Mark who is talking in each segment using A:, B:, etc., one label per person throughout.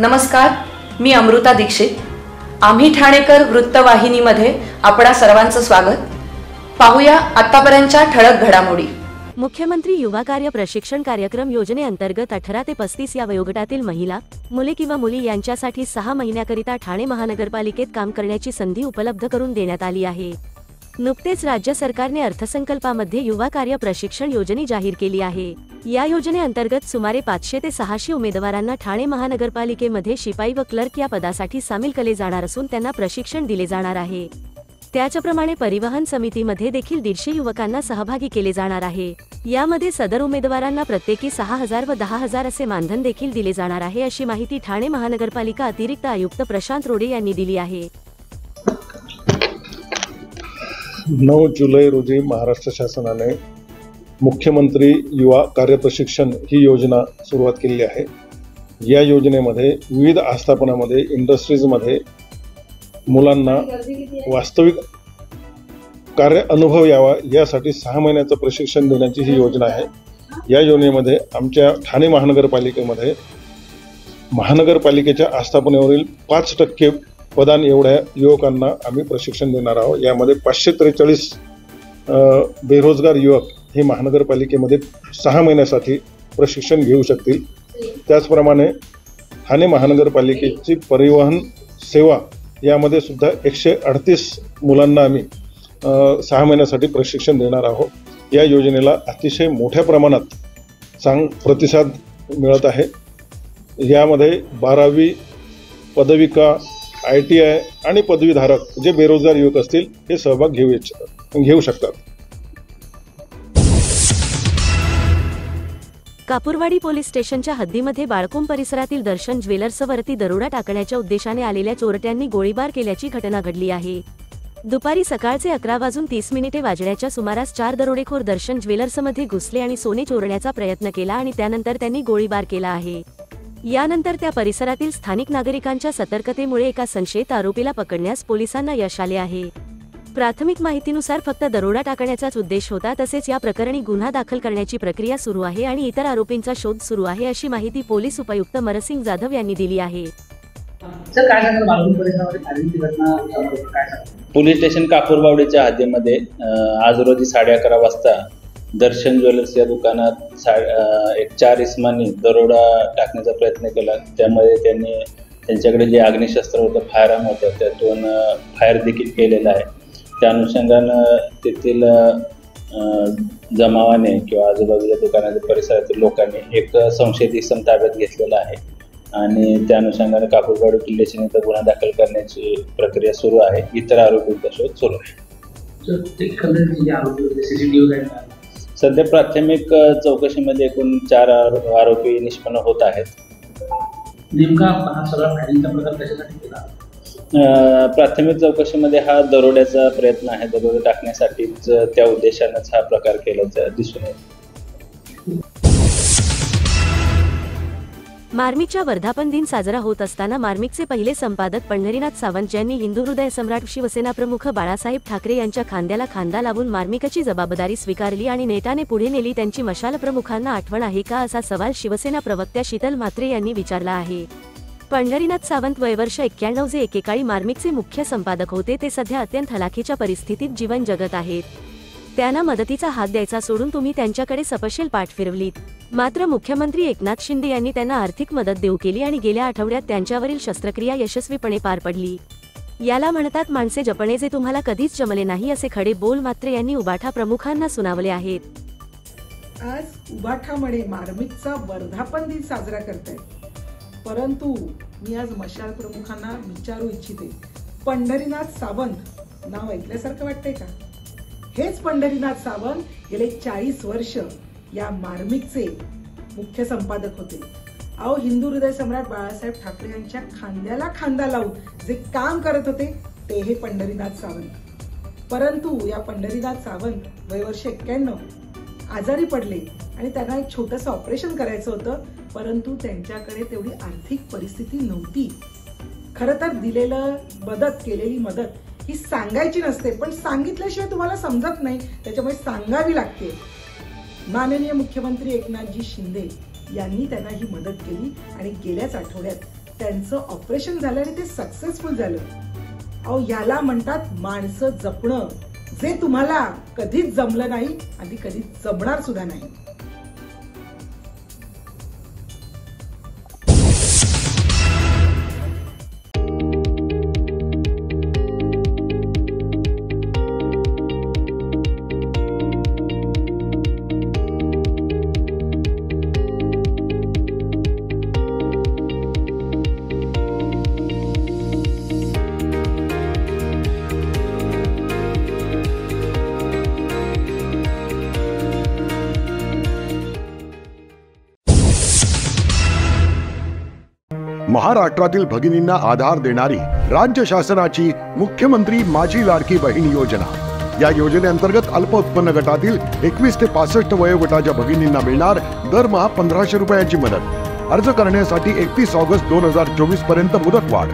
A: नमस्कार, मी अमृता दीक्षित. आम्ही ठाणेकर वृत्तवाहिनीमध्ये आपणा सर्वांचं स्वागत. पाहूया आतापर्यंतच्या ठळक घडामोडी.
B: मुख्यमंत्री युवा कार्य प्रशिक्षण कार्यक्रम योजनेअंतर्गत 18 ते 35 या वयोगटातील महिला, मुले किंवा मुली यांच्यासाठी 6 महिन्याकरिता ठाणे महानगरपालिकेत काम करण्याची संधी उपलब्ध करून देण्यात आली आहे. नुकतेच राज्य सरकारने अर्थसंकल्पामध्ये युवा कार्य प्रशिक्षण योजना जाहीर केली आहे. या योजनेअंतर्गत सुमारे 500 ते 600 उमेदवारांना ठाणे महानगरपालिकेमध्ये शिपाई व क्लर्क या पदासाठी सामील केले जाणार असून त्यांना प्रशिक्षण दिले जाणार आहे. त्याचप्रमाणे परिवहन समितीमध्ये देखील 150 युवकांना सहभागी केले जाणार आहे. यामध्ये सदर उमेदवारांना प्रत्येकी 6000 व 10,000 असे मानधन देखील दिले जाणार आहे, अशी माहिती ठाणे महानगरपालिका अतिरिक्त आयुक्त प्रशांत रोडे यांनी दिली आहे.
C: 9 जुलै रोजी महाराष्ट्र शासनाने मुख्यमंत्री युवा कार्य प्रशिक्षण ही योजना सुरुवात केली आहे. या योजनेमध्ये विविध आस्थापनामध्ये इंडस्ट्रीजमध्ये मुलांना वास्तविक कार्य अनुभव यावा यासाठी 6 महिन्याचं प्रशिक्षण देण्याची ही योजना आहे. या योजनेमध्ये आमच्या ठाणे महानगरपालिकेमध्ये महानगरपालिकेच्या आस्थापनेवरील 5% पदान एवढ्या युवकांना आम्ही प्रशिक्षण देणार आहोत. यामध्ये 543 बेरोजगार युवक हे महानगरपालिकेमध्ये 6 महिन्यासाठी प्रशिक्षण घेऊ शकतील. त्याचप्रमाणे ठाणे महानगरपालिकेची परिवहन सेवा यामध्ये सुद्धा 138 मुलांना आम्ही 6 महिन्यासाठी प्रशिक्षण देणार आहोत. या योजनेला अतिशय मोठ्या प्रमाणात प्रतिसाद मिळत आहे. यामध्ये 12वी, पदविका, ITI आणि पदवीधारक जे बेरोजगार युवक असतील हे सहभाग घेऊ शकतात.
B: कापूरवाडी पोलीस स्टेशनच्या हद्दीमध्ये बाळकोंब परिसरातील दर्शन ज्वेलर्सवरती दरोडा टाकण्याच्या उद्देशाने आलेल्या चोरट्यांनी गोळीबार केल्याची घटना घडली आहे. दुपारी सकाळचे 11:30 वाजण्याच्या सुमारास 4 दरोडेखोर दर्शन ज्वेलर्समध्ये घुसले आणि सोने चोरण्याचा प्रयत्न केला आणि त्यानंतर त्यांनी गोळीबार केला आहे. यानंतर त्या परिसरातील स्थानिक नागरिकांच्या सतर्कतेमुळे एका संशयित आरोपीला पकडण्यास पोलिसांना यश आले आहे. प्राथमिक माहितीनुसार फक्त दरोडा टाकण्याचाच उद्देश होता. तसेच या प्रकरणी गुन्हा दाखल करण्याची प्रक्रिया सुरू आहे आणि इतर आरोपींचा शोध सुरू आहे, अशी माहिती पोलीस उपायुक्त मरसिंग जाधव यांनी दिली आहे.
D: पोलीस स्टेशन कापूरबावडीच्या हद्दीमध्ये आज रोजी 11:30 वाजता दर्शन ज्वेलर्स या दुकानात 4 इसमांनी दरोडा टाकण्याचा प्रयत्न केला. त्यामध्ये त्यांनी त्यांच्याकडे जे अग्निशस्त्र होतं, फायरआर्म होतं, त्यातून फायर देखील केलेला आहे. त्या अनुषंगानं तेथील जमावाने किंवा आजूबाजूच्या दुकानाच्या परिसरातील लोकांनी एक संशयित इसम ताब्यात घेतलेला आहे आणि त्या अनुषंगाने कापूरबावडी पोलीस स्टेशन इथं गुन्हा दाखल करण्याची प्रक्रिया सुरू आहे. इतर आरोपींचा शोध सुरू आहे. सध्या प्राथमिक चौकशीमध्ये एकूण 4 आरोपी निष्पन्न होत आहेत.
E: नेमका हा सगळा फायरिंगचा प्रकार कशासाठी केला?
D: प्राथमिक चौकशीमध्ये हा दरोड्याचा प्रयत्न आहे. दरोडा टाकण्यासाठीच त्या उद्देशानंच हा प्रकार केल्याचं दिसून येतो.
B: मार्मिकच्या वर्धापन दिन साजरा होत असताना मार्मिकचे पहिले संपादक पंढरीनाथ सावंत यांनी हिंदू हृदय सम्राट शिवसेना प्रमुख बाळासाहेब ठाकरे यांच्या खांद्याला खांदा लावून मार्मिकची जबाबदारी स्वीकारली आणि नेटाने पुढे नेली. त्यांची मशाल प्रमुखांना आठवण आहे का, असा सवाल शिवसेना प्रवक्त्या शीतल म्हात्रे यांनी विचारला आहे. पंढरीनाथ सावंत वयवर्ष 91 जे एकेकाळी मार्मिकचे मुख्य संपादक होते, ते सध्या अत्यंत हलाखीच्या परिस्थितीत जीवन जगत आहेत. त्यांना मदतीचा हात द्यायचा सोडून तुम्ही त्यांच्याकडे सपशेल पाठ फिरवलीत. मात्र मुख्यमंत्री एकनाथ शिंदे यांनी त्यांना आर्थिक मदत देऊ केली आणि गेल्या आठवड्यात त्यांच्यावरील शस्त्रक्रिया यशस्वीपणे पार पडली. याला म्हणतात माणसे जपणे, जे तुम्हाला कधीच जमले नाही, असे खडे बोल म्हात्रे यांनी उबाठा प्रमुखांना सुनावले आहेत.
F: आज उबाठामध्ये मार्मिकचा वर्धापन दिन साजरा करतायत, परंतु मी आज मशाल प्रमुखांना विचारू इच्छिते, पंढरीनाथ सावंत नाव ऐकल्यासारखं वाटतंय का? हेच पंढरीनाथ सावंत गेले 40 वर्ष या मार्मिकचे मुख्य संपादक होते. अहो, हिंदू हृदय सम्राट बाळासाहेब ठाकरे यांच्या खांद्याला खांदा लावून जे काम करत होते ते हे पंढरीनाथ सावंत. परंतु या पंढरीनाथ सावंत वयवर्ष 91 आजारी पडले आणि त्यांना एक छोटंसं ऑपरेशन करायचं होतं, परंतु त्यांच्याकडे तेवढी आर्थिक परिस्थिती नव्हती. खरं तर दिलेलं मदत, केलेली मदत ही सांगायची नसते, पण सांगितल्याशिवाय तुम्हाला समजत नाही, त्याच्यामुळे सांगावी लागते. माननीय मुख्यमंत्री एकनाथजी शिंदे यांनी त्यांना ही मदत केली आणि गेल्याच आठवड्यात त्यांचं ऑपरेशन झालं आणि ते सक्सेसफुल झालं. अहो, याला म्हणतात माणसं जपणं, जे तुम्हाला कधीच जमलं नाही आणि कधीच जमणार सुद्धा नाही.
G: महाराष्ट्रातील भगिनींना आधार देणारी राज्य शासनाची मुख्यमंत्री माझी लाडकी बहीण योजना. या योजनेअंतर्गत अल्प उत्पन्न गटातील 21 ते 65 वयोगटाच्या भगिनींना मिळणार दरमहा 1500 रुपयांची मदत. अर्ज करण्यासाठी 31 ऑगस्ट 2024 पर्यंत मुदतवाढ.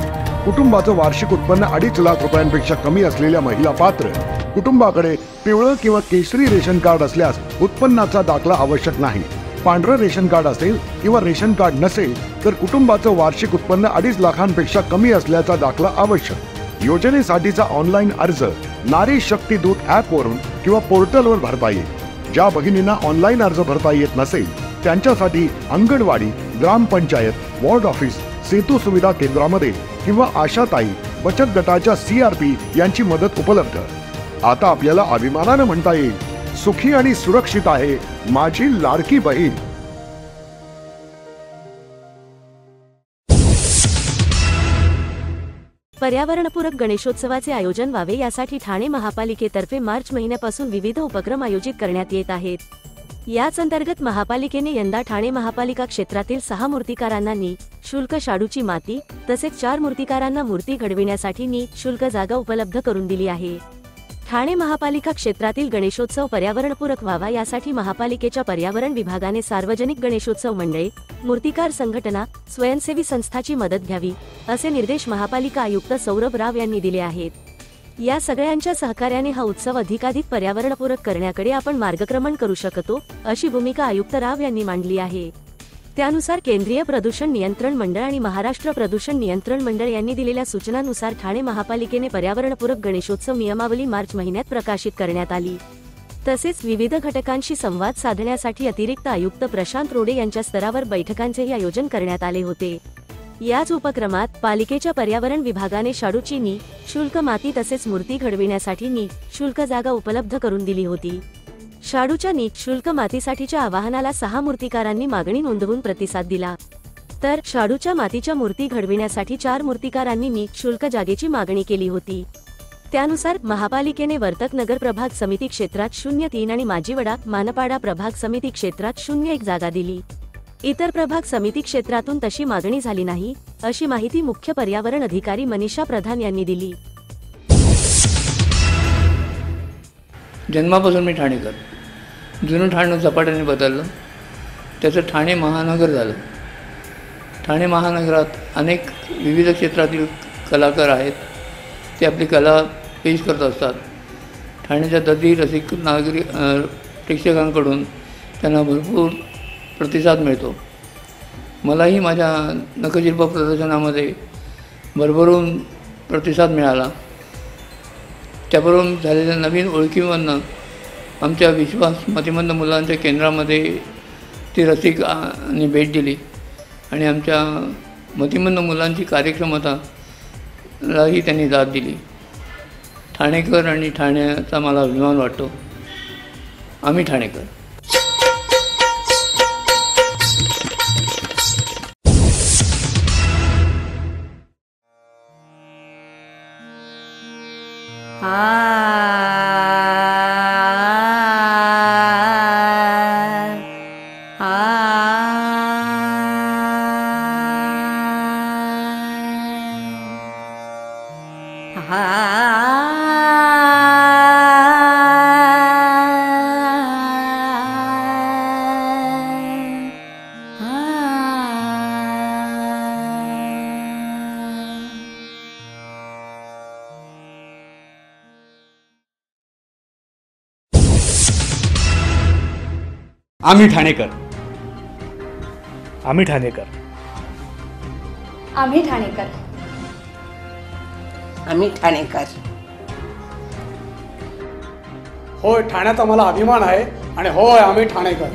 G: कुटुंबाचं वार्षिक उत्पन्न 2.5 लाख रुपयांपेक्षा कमी असलेल्या महिला पात्र. कुटुंबाकडे पिवळं किंवा केशरी रेशन कार्ड असल्यास उत्पन्नाचा दाखला आवश्यक नाही. पांढरं रेशन कार्ड असेल किंवा रेशन कार्ड नसेल तर कुटुंबाचं वार्षिक उत्पन्न 2.5 लाखांपेक्षा कमी असल्याचा दाखला आवश्यक. योजनेसाठीचा ऑनलाईन अर्ज नारी शक्ती दूत ॲप वरून किंवा पोर्टलवर भरता येईल. ज्या भगिनींना ऑनलाईन अर्ज भरता येत नसेल त्यांच्यासाठी अंगणवाडी, ग्रामपंचायत, वॉर्ड ऑफिस, सेतू सुविधा केंद्रामध्ये किंवा आशाताई बचत गटाच्या CRP यांची मदत उपलब्ध. आता आपल्याला अभिमानानं म्हणता येईल, सुखी आणि सुरक्षित आहे माझी लाडकी बहीण.
B: पर्यावरणपूरक गणेशोत्सवाचे आयोजन व्हावे यासाठी ठाणे महापालिकेतर्फे मार्च महिन्यापासून विविध उपक्रम आयोजित करण्यात येत आहेत. याच अंतर्गत महापालिकेने यंदा ठाणे महापालिका क्षेत्रातील 6 मूर्तिकारांना निःशुल्क शाडूची माती तसेच 4 मूर्तिकारांना मूर्ती घडविण्यासाठी निःशुल्क जागा उपलब्ध करून दिली आहे. ठाणे महापालिका क्षेत्रातील गणेशोत्सव पर्यावरणपूरक व्हावा यासाठी महापालिकेच्या पर्यावरण विभागाने सार्वजनिक गणेशोत्सव मंडळे, मूर्तिकार संघटना, स्वयंसेवी संस्थांची मदत घ्यावी असे निर्देश महापालिका आयुक्त सौरभ राव यांनी दिले आहेत. या सगळ्यांच्या सहकार्याने हा उत्सव अधिकाधिक पर्यावरणपूरक करण्याकडे आपण मार्गक्रमण करू शकतो अशी भूमिका आयुक्त राव यांनी मांडली आहे. त्यानुसार केंद्रीय प्रदूषण नियंत्रण मंडळ आणि महाराष्ट्र प्रदूषण नियंत्रण मंडळ यांनी दिलेल्या सूचनांनुसार ठाणे महापालिकेने पर्यावरणपूरक गणेशोत्सव नियमावली मार्च महिन्यात प्रकाशित करण्यात आली. तसेच विविध घटकांशी संवाद साधण्यासाठी अतिरिक्त आयुक्त प्रशांत रोडे यांच्या स्तरावर बैठकांचेही आयोजन करण्यात आले होते. याच उपक्रमात पालिकेच्या पर्यावरण विभागाने शाडूची निःशुल्क माती तसेच मूर्ती घडविण्यासाठी निःशुल्क जागा उपलब्ध करून दिली होती. शाडूच्या निःशुल्क मातीसाठीच्या आवाहनाला 6 मूर्तिकारांनी मागणी नोंदवून प्रतिसाद दिला. तर शाडूच्या मातीच्या मूर्ती घडविण्यासाठी 4 मूर्तिकारांनी निःशुल्क जागेची मागणी केली होती. त्यानुसार महापालिकेने वर्तक नगर प्रभाग समिती क्षेत्रात 03 आणि माजीवडा मानपाडा प्रभाग समिती क्षेत्रात 01 जागा दिली. इतर प्रभाग समिती क्षेत्रातून तशी मागणी झाली नाही अशी माहिती मुख्य पर्यावरण अधिकारी मनीषा प्रधान यांनी दिली.
H: जन्मापासून मी ठाणेकर. जुनं ठाणं झपाट्याने बदललं, त्याचं ठाणे महानगर झालं. ठाणे महानगरात अनेक विविध क्षेत्रातील कलाकार आहेत, ते आपली कला पेश करत असतात. ठाण्याच्या दर्दी रसिक प्रेक्षकांकडून त्यांना भरपूर प्रतिसाद मिळतो. मलाही माझ्या नखशिल्प प्रदर्शनामध्ये भरभरून प्रतिसाद मिळाला. त्याबरोबर झालेल्या नवीन ओळखीमधनं आमच्या विश्वास मतिमंद मुलांच्या केंद्रामध्ये ती रसिकांनी भेट दिली आणि आमच्या मतिमंद मुलांची कार्यक्षमतालाही त्यांनी दाद दिली. ठाणेकर आणि ठाण्याचा मला अभिमान वाटतो. आम्ही ठाणेकर.
I: आम्ही ठाणेकर. आम्ही ठाणेकर. आम्ही ठाणेकर.
J: आम्ही ठाणेकर.
K: होय, ठाण्याचा मला अभिमान आहे आणि होय, आम्ही ठाणेकर.